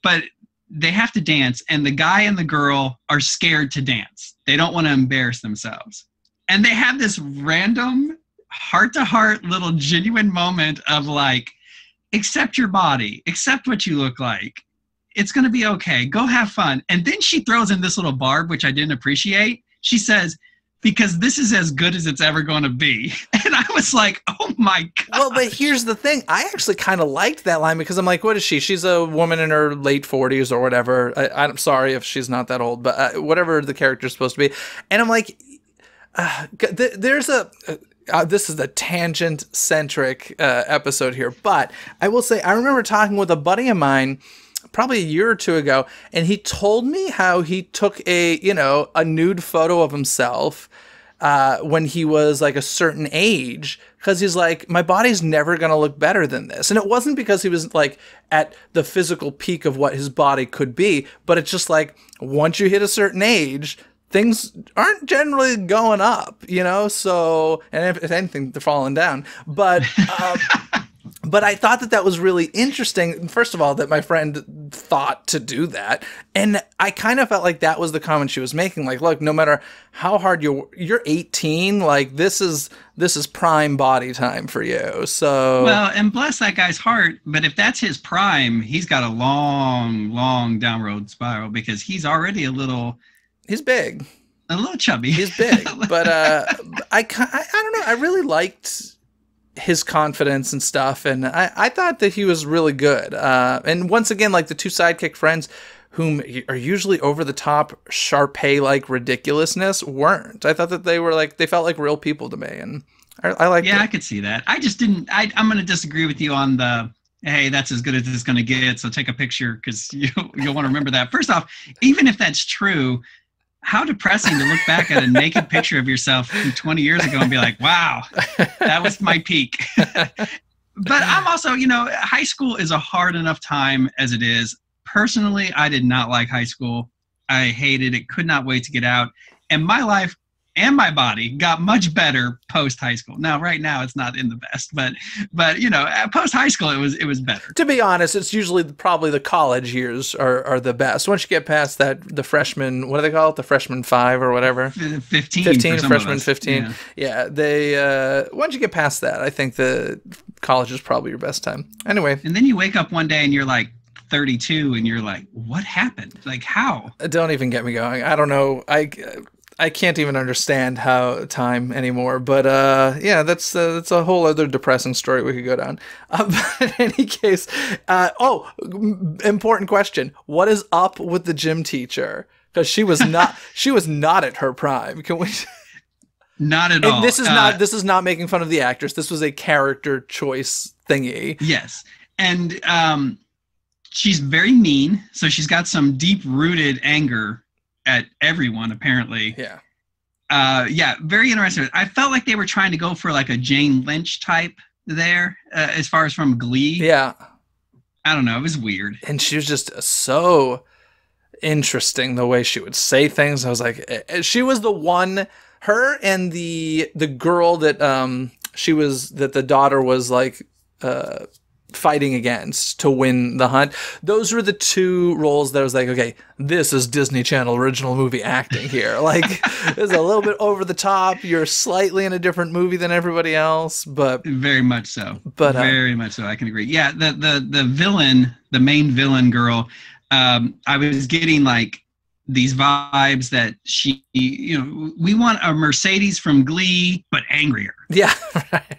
But they have to dance, and the guy and the girl are scared to dance. They don't want to embarrass themselves. And they have this random heart-to-heart little genuine moment of like, accept your body, accept what you look like. It's going to be okay. Go have fun. And then she throws in this little barb, which I didn't appreciate. She says, because this is as good as it's ever going to be. And I was like, oh my God. Well, but here's the thing. I actually kind of liked that line because I'm like, what is she? She's a woman in her late 40s or whatever. I'm sorry if she's not that old, but whatever the character's supposed to be. And I'm like, there's this is a tangent-centric episode here. But I will say, I remember talking with a buddy of mine probably a year or two ago, and he told me how he took a nude photo of himself when he was like a certain age, because he's like, my body's never going to look better than this. And it wasn't because he was like at the physical peak of what his body could be, but it's just like, once you hit a certain age, things aren't generally going up, you know? So, and if anything, they're falling down. But but I thought that was really interesting. First of all, that my friend thought to do that. And I kind of felt like that was the comment she was making. Like, look, no matter how hard you're 18, like this is prime body time for you. So, well, and bless that guy's heart. But if that's his prime, he's got a long downward spiral because he's already he's big. A little chubby. He's big. But I don't know. I really liked his confidence and stuff, and I thought that he was really good. And once again, like the two sidekick friends, whom are usually over the top, Sharpay like ridiculousness, weren't. I thought that they felt like real people to me, and I liked it. I could see that. I just didn't. I'm going to disagree with you on the, hey, that's as good as it's going to get, so take a picture because you'll want to remember that. First off, even if that's true, how depressing to look back at a naked picture of yourself from 20 years ago and be like, wow, that was my peak. But I'm also, high school is a hard enough time as it is. Personally, I did not like high school. I hated it, could not wait to get out. And my life and my body got much better post high school. Now, right now, it's not in the best, but post high school, it was better. To be honest, it's usually probably the college years are the best. Once you get past that, the freshman, what do they call it? The freshman 5 or whatever. 15 freshman 15. Yeah, they once you get past that, I think the college is probably your best time. Anyway, and then you wake up one day and you're like 32, and you're like, what happened? Like, how? Don't even get me going. I don't know. I can't even understand how time anymore, but yeah, that's a whole other depressing story we could go down. But in any case, important question: what is up with the gym teacher? Because she was not at her prime. Can we? Not at all. all. This is not making fun of the actress. This was a character choice thingy. Yes, and she's very mean, so she's got some deep-rooted anger at everyone, apparently. Yeah. Very interesting. I felt like they were trying to go for like a Jane Lynch type there, as far as from Glee. Yeah. I don't know. It was weird. And she was just so interesting the way she would say things. I was like, she was the one, her and the girl that that the daughter was like fighting against to win the hunt. Those were the two roles that I was like, okay, this is Disney Channel original movie acting here. Like, it's a little bit over the top. You're slightly in a different movie than everybody else, but very much so. But very much so. I can agree. Yeah, the villain, the main villain girl, I was getting like these vibes that she, we want a Mercedes from Glee, but angrier. Yeah,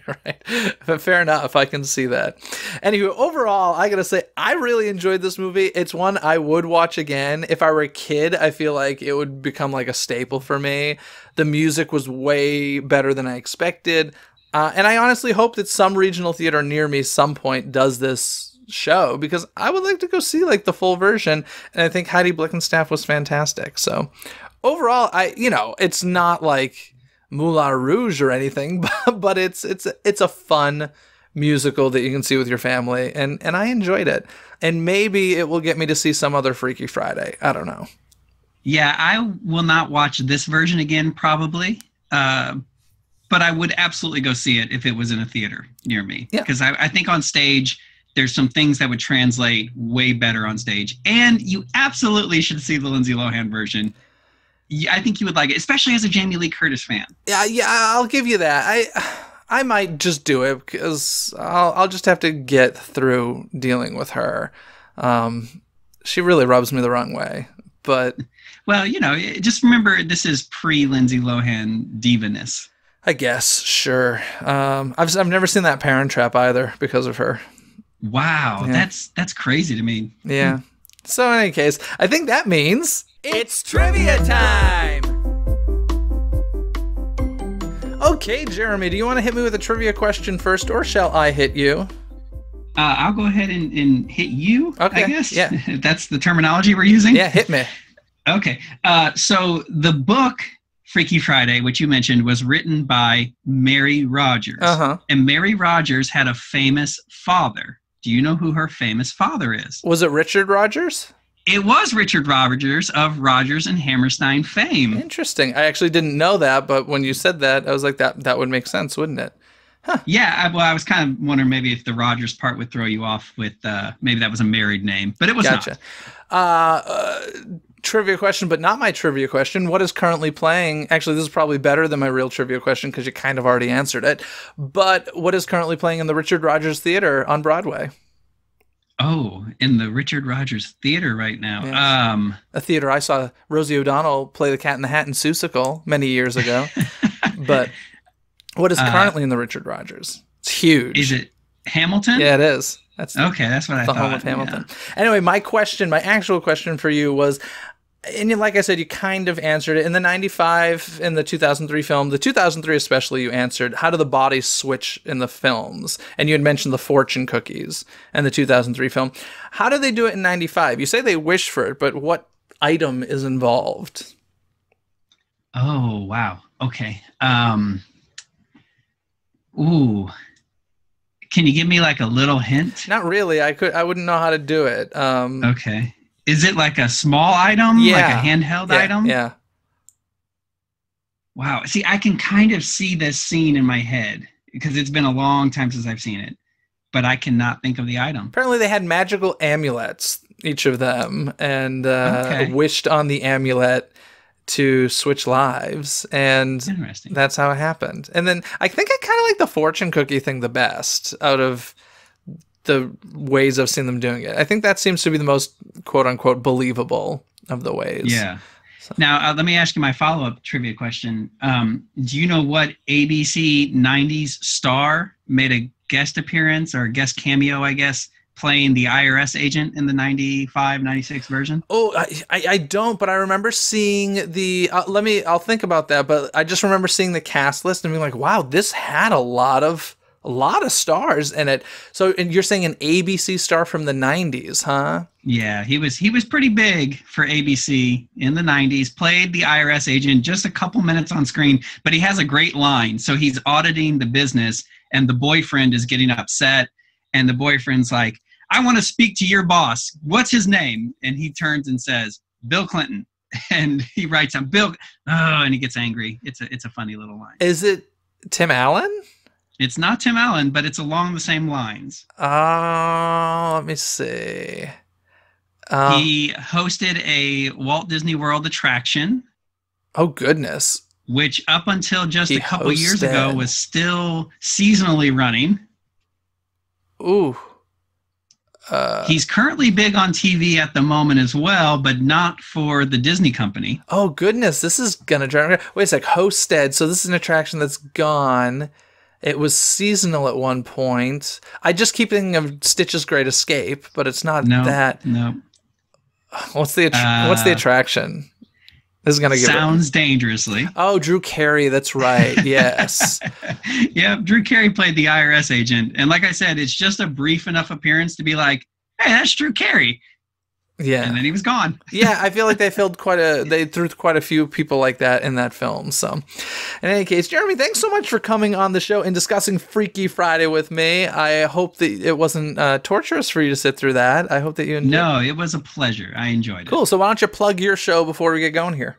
right. But fair enough. I can see that. Anyway, overall, I gotta say, I really enjoyed this movie. It's one I would watch again. If I were a kid, I feel like it would become like a staple for me. The music was way better than I expected. And I honestly hope that some regional theater near me some point does this show, because I would like to go see like the full version, and I think Heidi Blinken staff was fantastic. So overall, it's not like Moulin Rouge or anything, but it's a fun musical that you can see with your family, and I enjoyed it. And maybe it will get me to see some other Freaky Friday. I don't know. Yeah, I will not watch this version again probably, but I would absolutely go see it if it was in a theater near me, because I think on stage there's some things that would translate way better on stage. And you absolutely should see the Lindsay Lohan version. I think you would like it, especially as a Jamie Lee Curtis fan. Yeah, I'll give you that. I might just do it because I'll just have to get through dealing with her. She really rubs me the wrong way. But well, just remember, this is pre-Lindsay Lohan divaness. I guess, sure. I've never seen that Parent Trap either because of her. Wow, yeah. That's crazy to me. Yeah. So in any case, I think that means it's trivia time. Okay, Jeremy, do you want to hit me with a trivia question first, or shall I hit you? I'll go ahead and hit you, okay. I guess. Yeah. If that's the terminology we're using. Yeah, hit me. Okay. So the book Freaky Friday, which you mentioned, was written by Mary Rogers. Uh-huh. And Mary Rogers had a famous father. Do you know who her famous father is? Was it Richard Rogers? It was Richard Rogers of Rodgers and Hammerstein fame. Interesting. I actually didn't know that, but when you said that, I was like, that would make sense, wouldn't it? Huh. Yeah, I was kind of wondering maybe if the Rogers part would throw you off with maybe that was a married name, but it was not. Trivia question, but not my trivia question. What is currently playing? Actually, this is probably better than my real trivia question because you kind of already answered it. But what is currently playing in the Richard Rogers Theater on Broadway? Oh, in the Richard Rogers Theater right now. Yes. A theater I saw Rosie O'Donnell play the Cat in the Hat in Seussical many years ago. But what is currently in the Richard Rogers? It's huge. Is it Hamilton? Yeah, it is. That's what I thought. The home of Hamilton. Yeah. Anyway, my actual question for you was, and like I said, you kind of answered it. In the 95, in the 2003 film, the 2003 especially, you answered, how do the bodies switch in the films? And you had mentioned the fortune cookies in the 2003 film. How do they do it in 95? You say they wish for it, but what item is involved? Oh, wow. Okay. Ooh. Can you give me like a little hint? Not really. I wouldn't know how to do it. Okay. Is it like a small item? Yeah. Like a handheld item? Yeah. Wow. See, I can kind of see this scene in my head because it's been a long time since I've seen it, but I cannot think of the item. Apparently they had magical amulets, each of them, and wished on the amulet to switch lives, and that's how it happened. And then I think I kind of like the fortune cookie thing the best out of the ways I've seen them doing it. I think that seems to be the most quote-unquote believable of the ways. Yeah. So. Now, let me ask you my follow-up trivia question. Do you know what ABC 90s star made a guest appearance or a guest cameo, I guess, playing the IRS agent in the 95, 96 version? Oh, I don't, but I remember seeing the, I'll think about that, but I just remember seeing the cast list and being like, wow, this had a lot of stars in it. So, and you're saying an ABC star from the 90s, huh? Yeah, he was pretty big for ABC in the 90s, played the IRS agent just a couple minutes on screen, but he has a great line. So he's auditing the business and the boyfriend is getting upset and the boyfriend's like, I want to speak to your boss. What's his name? And he turns and says, Bill Clinton. And he writes on Bill. Oh, and he gets angry. It's a funny little line. Is it Tim Allen? It's not Tim Allen, but it's along the same lines. Let me see. He hosted a Walt Disney World attraction. Oh, goodness. Which up until just a couple years ago was still seasonally running. Ooh. He's currently big on TV at the moment as well, but not for the Disney company. Oh, goodness. This is going to drive me. Wait a sec. Hosted. So this is an attraction that's gone. It was seasonal at one point. I just keep thinking of Stitch's Great Escape, but it's not that. No. What's the attraction? This is going to give Sounds Dangerously. Oh, Drew Carey. That's right. Yes. Yeah, Drew Carey played the IRS agent. And like I said, it's just a brief enough appearance to be like, hey, that's Drew Carey. Yeah. And then he was gone. Yeah, I feel like they threw quite a few people like that in that film. So in any case, Jeremy, thanks so much for coming on the show and discussing Freaky Friday with me. I hope that it wasn't torturous for you to sit through that. I hope that you enjoyed it. No, it was a pleasure. I enjoyed it. Cool. So why don't you plug your show before we get going here?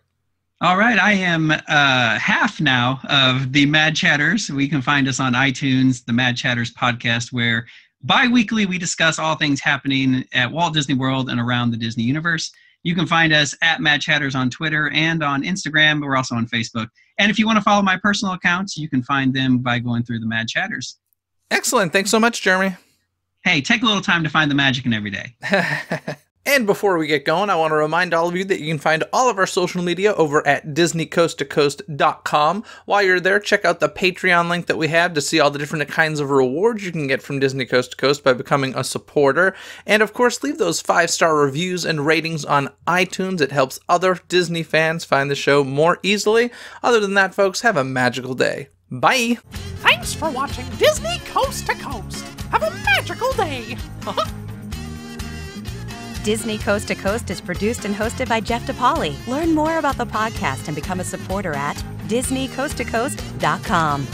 All right. I am half now of the Mad Chatters. We can find us on iTunes, the Mad Chatters podcast, where bi-weekly we discuss all things happening at Walt Disney World and around the Disney universe. You can find us at Mad Chatters on Twitter and on Instagram. We're also on Facebook. And if you want to follow my personal accounts, you can find them by going through the Mad Chatters. Excellent. Thanks so much, Jeremy. Hey, take a little time to find the magic in every day. And before we get going, I want to remind all of you that you can find all of our social media over at DisneyCoastToCoast.com. While you're there, check out the Patreon link that we have to see all the different kinds of rewards you can get from Disney Coast to Coast by becoming a supporter. And of course, leave those 5-star reviews and ratings on iTunes. It helps other Disney fans find the show more easily. Other than that, folks, have a magical day. Bye! Thanks for watching Disney Coast to Coast. Have a magical day. Disney Coast to Coast is produced and hosted by Jeff DePaoli. Learn more about the podcast and become a supporter at DisneyCoastToCoast.com.